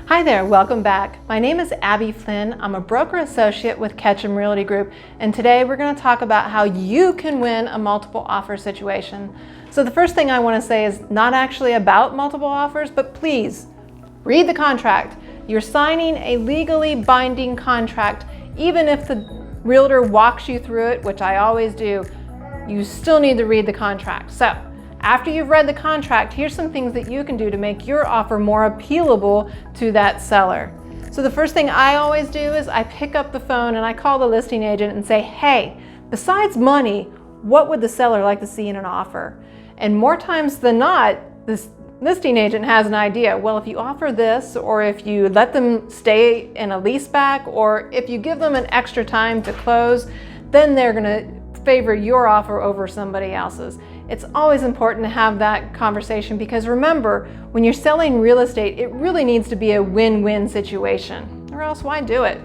Hi there, welcome back. My name is Abby Flynn. I'm a broker associate with Ketchum Realty Group, and today we're going to talk about how you can win a multiple offer situation. So the first thing I want to say is not actually about multiple offers, but please read the contract. You're signing a legally binding contract. Even if the realtor walks you through it, which I always do, you still need to read the contract. So after you've read the contract, here's some things that you can do to make your offer more appealable to that seller. So the first thing I always do is I pick up the phone and I call the listing agent and say, hey, besides money, what would the seller like to see in an offer? And more times than not, this listing agent has an idea. Well, if you offer this, or if you let them stay in a lease back, or if you give them an extra time to close, then they're gonna favor your offer over somebody else's. It's always important to have that conversation because remember, when you're selling real estate, it really needs to be a win-win situation, or else why do it?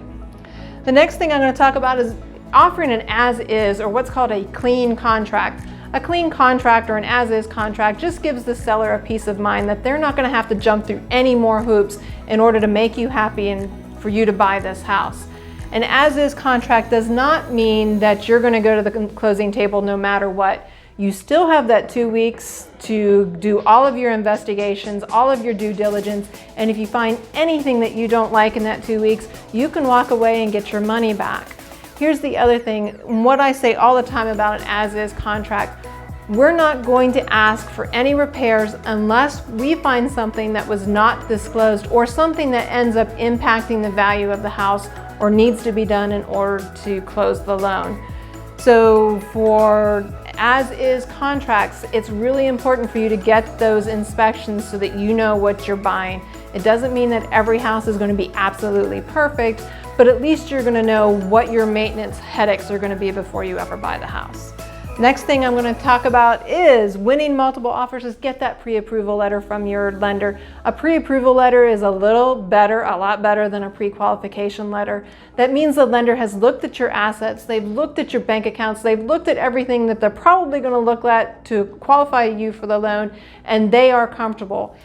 The next thing I'm going to talk about is offering an as-is, or what's called a clean contract. A clean contract or an as-is contract just gives the seller a peace of mind that they're not going to have to jump through any more hoops in order to make you happy and for you to buy this house. An as-is contract does not mean that you're going to go to the closing table no matter what. You still have that 2 weeks to do all of your investigations, all of your due diligence, and if you find anything that you don't like in that 2 weeks, you can walk away and get your money back. Here's the other thing, what I say all the time about an as-is contract, we're not going to ask for any repairs unless we find something that was not disclosed or something that ends up impacting the value of the house or needs to be done in order to close the loan. So for as-is contracts, it's really important for you to get those inspections so that you know what you're buying. It doesn't mean that every house is going to be absolutely perfect, but at least you're going to know what your maintenance headaches are going to be before you ever buy the house. Next thing I'm going to talk about is winning multiple offers is get that pre-approval letter from your lender. A pre-approval letter is a lot better than a pre-qualification letter. That means the lender has looked at your assets, they've looked at your bank accounts, they've looked at everything that they're probably going to look at to qualify you for the loan, and they are comfortable.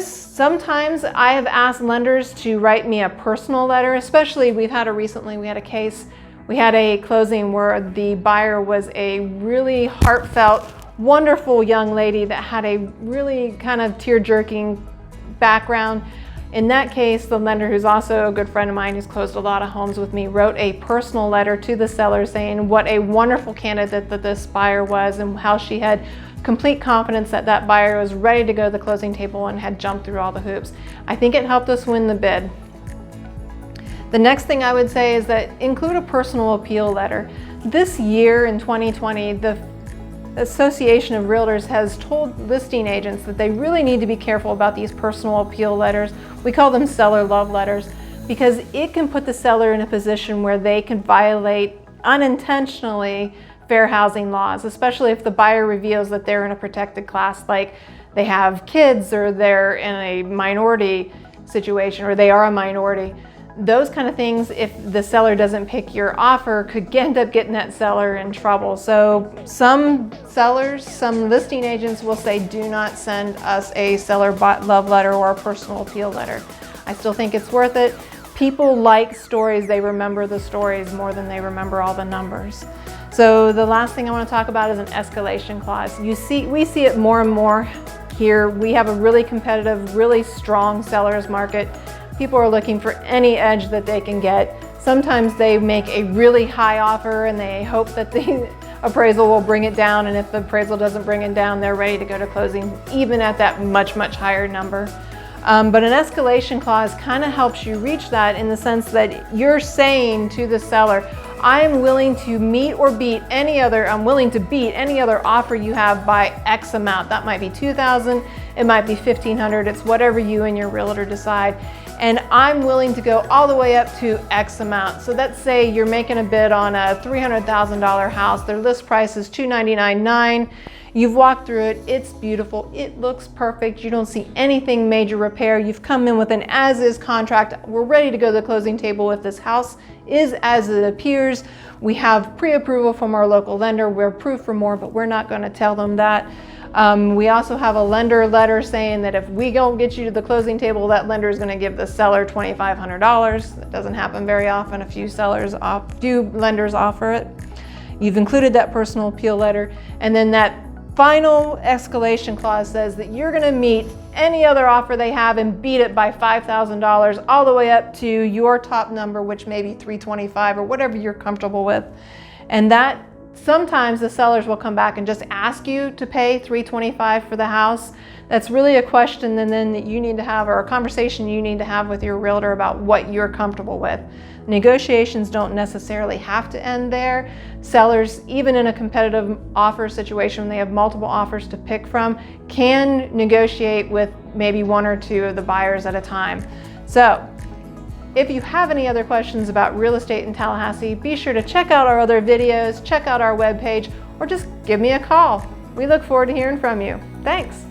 Sometimes I have asked lenders to write me a personal letter, especially we had a case. We had a closing where the buyer was a really heartfelt, wonderful young lady that had a really kind of tear-jerking background. In that case, the lender, who's also a good friend of mine who's closed a lot of homes with me, wrote a personal letter to the seller saying what a wonderful candidate that this buyer was and how she had complete confidence that that buyer was ready to go to the closing table and had jumped through all the hoops. I think it helped us win the bid. The next thing I would say is that include a personal appeal letter. This year in 2020, the Association of Realtors has told listing agents that they really need to be careful about these personal appeal letters. We call them seller love letters because it can put the seller in a position where they can violate unintentionally fair housing laws, especially if the buyer reveals that they're in a protected class, like they have kids or they're in a minority situation or they are a minority. Those kind of things, if the seller doesn't pick your offer, could end up getting that seller in trouble. So some sellers, some listing agents will say, do not send us a seller love letter or a personal appeal letter. I still think it's worth it. People like stories. They remember the stories more than they remember all the numbers. So the last thing I want to talk about is an escalation clause. We see it more and more here. We have a really competitive, really strong seller's market. People are looking for any edge that they can get. Sometimes they make a really high offer and they hope that the appraisal will bring it down, and if the appraisal doesn't bring it down, they're ready to go to closing even at that much higher number. But an escalation clause kind of helps you reach that in the sense that you're saying to the seller, I'm willing to beat any other offer you have by X amount. That might be $2,000, it might be $1,500, it's whatever you and your realtor decide. And I'm willing to go all the way up to X amount. So let's say you're making a bid on a $300,000 house. Their list price is $299,900. You've walked through it, it's beautiful, it looks perfect, you don't see anything major repair. You've come in with an as-is contract. We're ready to go to the closing table if this house is as it appears. We have pre-approval from our local lender. We're approved for more, but we're not going to tell them that. We also have a lender letter saying that if we don't get you to the closing table, that lender is going to give the seller $2,500. That doesn't happen very often. A few lenders offer it. You've included that personal appeal letter, and then that final escalation clause says that you're going to meet any other offer they have and beat it by $5,000 all the way up to your top number, which may be $325 or whatever you're comfortable with. And that sometimes the sellers will come back and just ask you to pay $325 for the house. That's really a question then that you need to have, or a conversation you need to have with your realtor about what you're comfortable with. Negotiations don't necessarily have to end there. Sellers, even in a competitive offer situation when they have multiple offers to pick from, can negotiate with maybe one or two of the buyers at a time. So if you have any other questions about real estate in Tallahassee, be sure to check out our other videos, check out our webpage, or just give me a call. We look forward to hearing from you. Thanks.